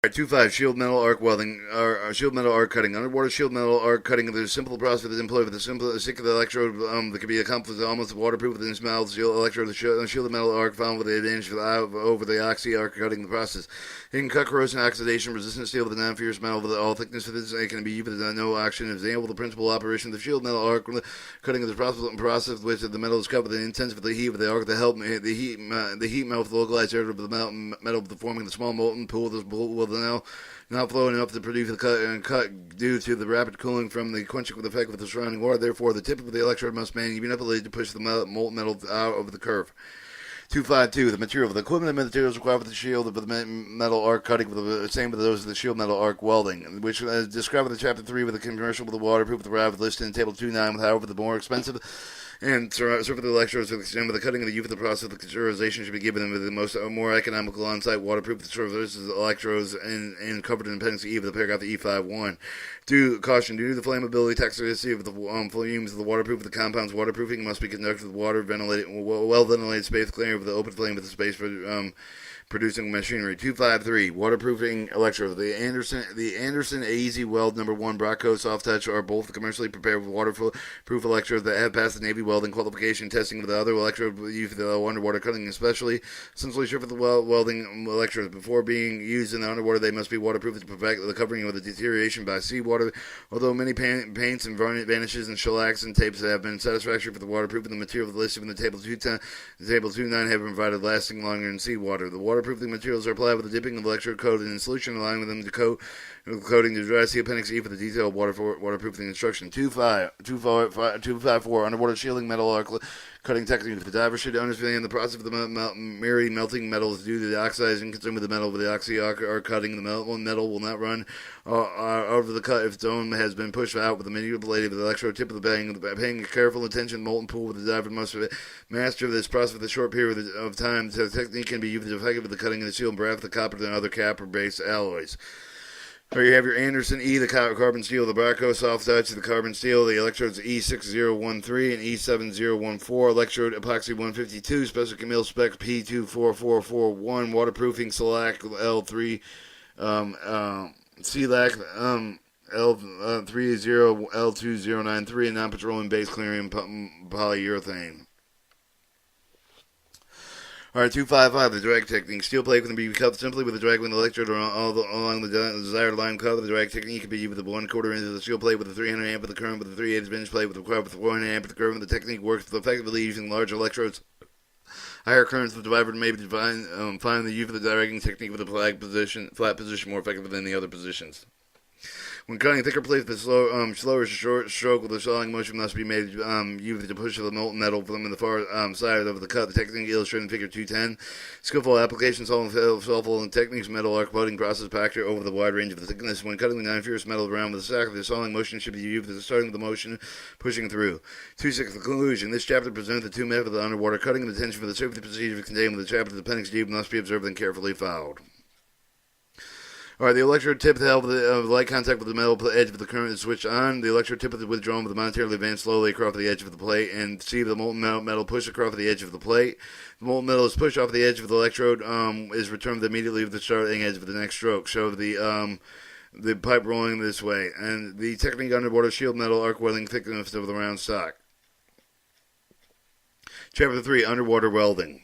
Alright, 2.5 shield metal arc welding, or shield metal arc cutting. Underwater shield metal arc cutting. There's a simple process that's employed with a simple stick of the electrode that can be accomplished almost waterproof within its mouth. Shield electrode, the shield metal arc found with the advantage over the oxy arc cutting the process. It can cut corrosion, oxidation, resistant steel with a non-fierce metal with all thickness of it. It can be used with no oxygen. Example: the principal operation of the shield metal arc cutting is the process which the metal is cut with the intense of the heat of the arc to help the heat melt with localized air of the metal forming the small molten pool. This pool will now not flowing enough to produce the cut due to the rapid cooling from the quenching effect with the surrounding water. Therefore, the tip of the electrode must be manipulated to push the molten metal out over the curve. 2.5.2. The material. The equipment and materials required for the shield of the metal arc cutting with the same with those of the shield metal arc welding, which is described in Chapter 3 with the commercial with the waterproof with the RAV listed in Table 2.9. However, the more expensive and surface of the electrodes with the cutting of the use of the process of the sterilization should be given with the more economical on-site waterproof surfaces electrodes and covered in Appendix E of the paragraph E5.1. Caution: due to the flammability toxicity of the fumes of the waterproof of the compounds, waterproofing must be conducted with well ventilated space, clearing of the open flame with the space for producing machinery. 2.5.3 waterproofing electrodes. The Anderson AZ Weld No. 1 Bracco Soft Touch are both commercially prepared with waterproof electrodes that have passed the Navy welding qualification testing of the other electrode used for the underwater cutting, essentially sure for the welding electrodes. Before being used in the underwater, they must be waterproof to prevent the covering of the deterioration by seawater. Although many paints and varnishes and shellacs and tapes have been satisfactory for the waterproofing, the material listed in the Table 2.9 have been provided lasting longer in seawater. The waterproofing materials are applied with the dipping of electrode coated in solution, allowing them to coating to dry. See Appendix E for the detailed waterproofing instruction. 2.5.4 underwater shielding metal arc cutting technique. The diver should understand the process of the melting metals due to the oxidizing consumed with the metal. With the oxy arc cutting, the metal will not run over the cut if its own has been pushed out with the manipulated with the electrode tip of the bang. Paying careful attention, molten pool with the diver must master this process with a short period of time. The technique can be used effective with the cutting of the steel and brass, the copper, and other copper-based alloys. Or you have your Anderson E, the carbon steel, the Bracco Soft Touch, the carbon steel, the electrodes E6013 and E7014, electrode epoxy 152, special mil spec P24441, waterproofing Shellac L3, CLAC L30L2093, and non-petroleum based clearing polyurethane. Alright, 2.5.5, the drag technique. Steel plate can be cut simply with a drag with an electrode along the desired line cut. The drag technique can be used with a 1/4 inch of the steel plate with a 300 amp of the current with a 3/8 inch plate with a 400 amp of the current. The technique works effectively using large electrodes. Higher currents of the driver may be find the use of the dragging technique with a flat position more effective than the other positions. When cutting thicker plates with slower stroke with a sawing motion must be made used to push the molten metal from the far side of the cut. The technique illustrated in Figure 210. Skillful application, solvable and techniques, metal arc welding process factor over the wide range of the thickness. When cutting the non-fierce metal around with the sack, the sawing motion should be used at the starting of the motion, pushing through. 2.6. The conclusion. This chapter presents the two methods of the underwater cutting and the tension for the safety procedure contained with the chapter. The Appendix D must be observed and carefully followed. Alright, the electrode tip to help light contact with the metal edge of the current is switched on. The electrode tip is withdrawn with the momentarily advanced slowly across the edge of the plate, and see the molten metal push across the edge of the plate. The molten metal is pushed off the edge of the electrode, is returned immediately with the starting edge of the next stroke. Show the pipe rolling this way. And the technique underwater shield metal arc welding thickness of the round stock. Chapter 3, Underwater Welding.